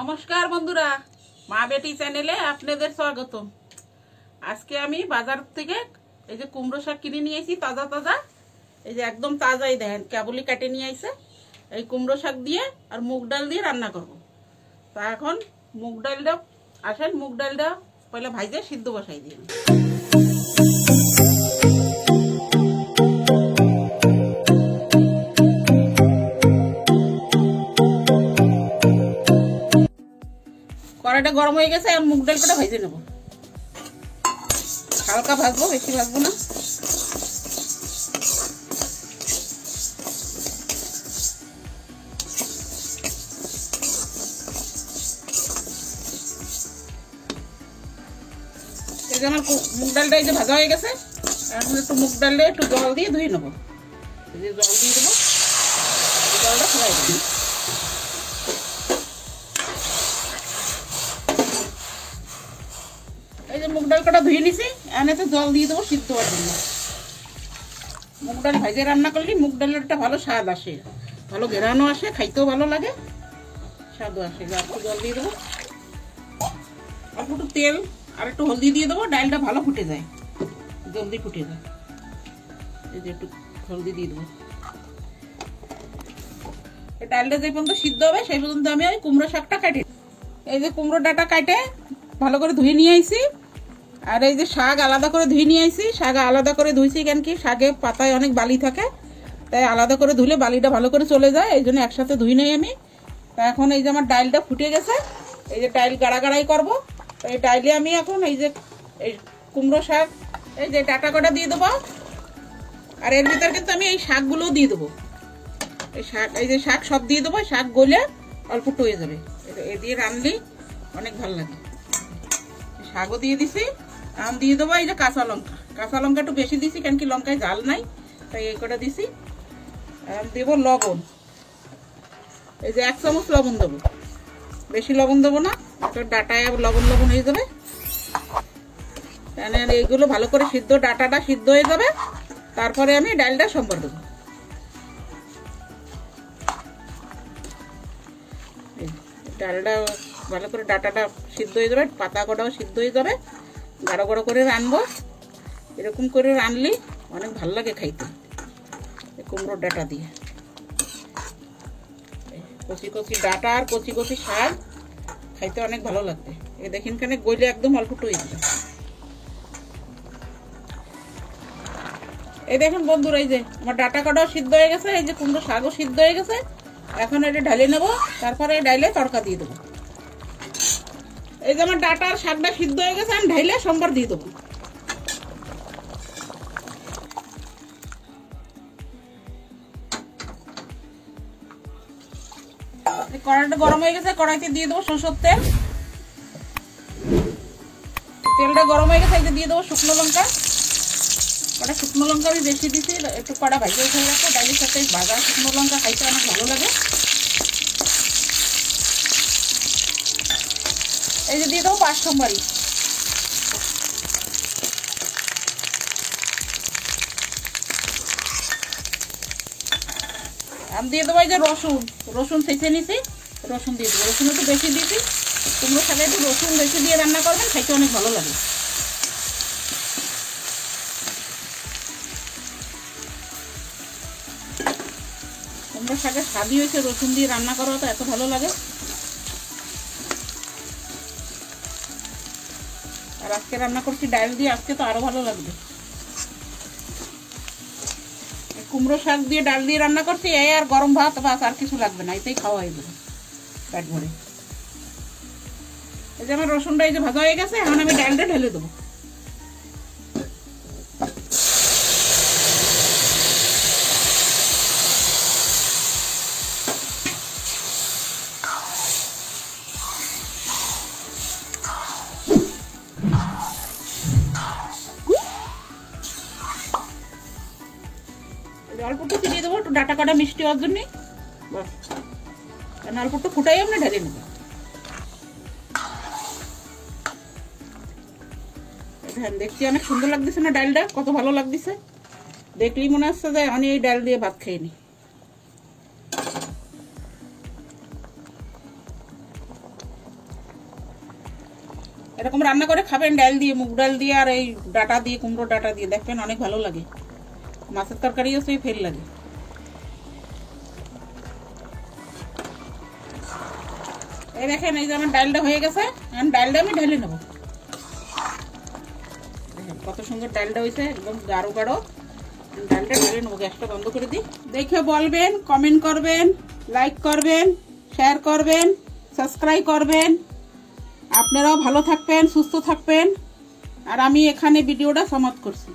নমস্কার বন্ধুরা, মা বেটি চ্যানেলে আপনাদের স্বাগত। আজকে আমি বাজার থেকে এই যে কুমড়ো শাক কিনে নিয়ে এসেছি, তাজা তাজা। এই যে একদম তাজাই, দেখেন কেবলই কাটে নিয়ে আসছে। এই কুমড়ো শাক দিয়ে আর মুগ ডাল দিয়ে রান্না করব। তা এখন মুগ ডালটা মুগ ডালটা পয়লা ভাইজে সিদ্ধ বসাই দিই। কড়াইটা গরম হয়ে গেছে, আর মুগ ডালটা ভেজে নেব। হালকা ভাজবো, বেশি ভাজবো না। এই যে আমার মুগ ডালটা এই যে ভাজা হয়ে গেছে, এখন একটু মুগ ডালটা একটু জল দিয়ে ধুয়ে নেবো। এই যে জল দিয়ে দেবো, জলটা ফেলাই দেবো। এই যে মুগ ডাল কটা ধুয়ে নিছি, এনে জল দিয়ে দেবো সিদ্ধ হওয়ার জন্য। মুগ ডাল ভাজে রান্না করলে মুগ ডালের একটা ভালো স্বাদ আসে, ভালো ঘেরানো আসে, খাইতেও ভালো লাগে, স্বাদও আসে। একটু জল দিয়ে দেবো, অল্প একটু তেল আর একটু হলদি দিয়ে দেবো। ডালটা ভালো ফুটে যায়, জলদি ফুটে যায়। এই যে একটু হলদি দিয়ে দেবো। এই ডালটা যে পর্যন্ত সিদ্ধ হবে সেই পর্যন্ত আমি ওই কুমড়ো শাকটা কাটি। এই যে কুমড়ো ডাঁটা কাটে ভালো করে ধুয়ে নিয়ে আইছি, আর এই যে শাক আলাদা করে ধুয়ে নিয়ে আইছি। শাক আলাদা করে ধুইছি কেন কি, শাকে পাতায় অনেক বালি থাকে, তাই আলাদা করে ধুলে বালিটা ভালো করে চলে যায়, এই জন্য একসাথে ধুই নেই আমি। তা এখন এই যে আমার ডালটা ফুটে গেছে, এই যে ডাল গাড়াগাড়াই করবো। এই ডাইলে আমি এখন এই যে এই কুমড়ো শাক এই যে ডাঁটা কটা দিয়ে দেবো, আর এর ভিতর কিন্তু আমি এই শাকগুলোও দিয়ে দেবো। এই শাক, এই যে শাক সব দিয়ে দেবো। শাক গলে অল্প টয়ে যাবে, এ দিয়ে রানলি অনেক ভালো লাগে। শাকও দিয়ে দিছি, আম দিয়ে দেবো। এই যে কাঁচা লঙ্কা, কাঁচা লঙ্কা একটু বেশি দিছি কেন কি লঙ্কায় ঝাল নাই, তাই এই কটা দিছি। আর দেবো লবণ, এই যে 1 চামচ লবণ দেবো, বেশি লবণ দেবো না, ডাটায় লবণ লবণ হয়ে যাবে। এইগুলো ভালো করে সিদ্ধ, ডাটাটা সিদ্ধ হয়ে যাবে, তারপরে আমি ডালটা সম্বর দেবো। ডালটা ভালো করে ডাটাটা সিদ্ধ হয়ে যাবে, পাতা কটাও সিদ্ধ হয়ে যাবে। গাঢ় গাঢ় করে রানবো, এরকম করে রানলি অনেক ভালো লাগে খাইতে কুমড়োর ডাটা দিয়ে। কচি কচি ডাটা আর কচি কচি শাক খাইতে অনেক ভালো লাগবে। এই দেখেন খানে গইলে একদম অল্প টয়ে যাবে। এই দেখুন বন্ধুরা, এই যে আমার ডাটা কটাও সিদ্ধ হয়ে গেছে, এই যে কুমড়ো শাকও সিদ্ধ হয়ে গেছে। এখন এটা ঢালে নেবো, তারপরে এই ডাইলে তড়কা দিয়ে দেবো। এই যে আমার ডাটা আর শাকটা সিদ্ধ হয়ে গেছে, আমি ঢাইলে সম্বর দিয়ে দেবো। কড়াইটা গরম হয়ে গেছে, কড়াইতে দিয়ে দেবো সরষের তেল। তেলটা গরম হয়ে গেছে, এই যে দিয়ে দেবো শুকনো লঙ্কা। কটা শুকনো লঙ্কা আমি বেশি দিচ্ছি, একটু কড়া ভাজা উঠে রাখবো। ডাইলের সাথে ভাজা শুকনো লঙ্কা খাইতে অনেক ভালো লাগে। এই যে দিয়ে দেবো 5 সোমবারি। আমি দিয়ে দেবো এই যে রসুন, রসুন ছেঁচে নিছি, রসুন দিয়ে দেবো। রসুন একটু বেশি দিছি, কুমড়োর সাথে একটু রসুন বেশি দিয়ে রান্না করবেন, খাইতে অনেক ভালো লাগে। কুমড়োর শাকের স্বাদই হয়েছে রসুন দিয়ে রান্না করা, তো এত ভালো লাগে। আর আজকে রান্না করছি ডাল দিয়ে, আজকে তো আরো ভালো লাগবে। কুমড়ো শাক দিয়ে ডাল দিয়ে রান্না করছি, এই আর গরম ভাত বাস, আর কিছু লাগবে না, এতেই খাওয়া হয়ে যাবে পেট ভরে। এই যে আমার রসুনটা এই যে ভাজা হয়ে গেছে, এখন আমি ডালটা ঢেলে দেবো। অল্প একটু দিয়ে দেবো, একটু ডাটা কাটা মিষ্টি হওয়ার জন্য। বাস, অল্প একটু ফুটাই আমরা ঢেলে নেবো। দেখছি অনেক সুন্দর লাগতেছে না ডালটা, কত ভালো লাগতেছে দেখলেই মনে হচ্ছে যে আমি এই ডাল দিয়ে ভাত খাইনি। এরকম রান্না করে খাবেন, ডাল দিয়ে, মুগ ডাল দিয়ে আর এই ডাটা দিয়ে, কুমড়ো ডাটা দিয়ে, দেখবেন অনেক ভালো লাগে। মাছের তরকারিও সেই ফেল লাগে। এই দেখেন, এই যে আমার ডালটা হয়ে গেছে। এখন ডালটা আমি ঢেলে নেবো। দেখেন কত সুন্দর ডালটা হয়েছে, একদম গাঢ় গাঢ়। ডালটা ঢেলে নেবো, গ্যাসটা বন্ধ করে দিই। দেখে বলবেন, কমেন্ট করবেন, লাইক করবেন, শেয়ার করবেন, সাবস্ক্রাইব করবেন। আপনারাও ভালো থাকবেন, সুস্থ থাকবেন। আর আমি এখানে ভিডিওটা সমাপ্ত করছি।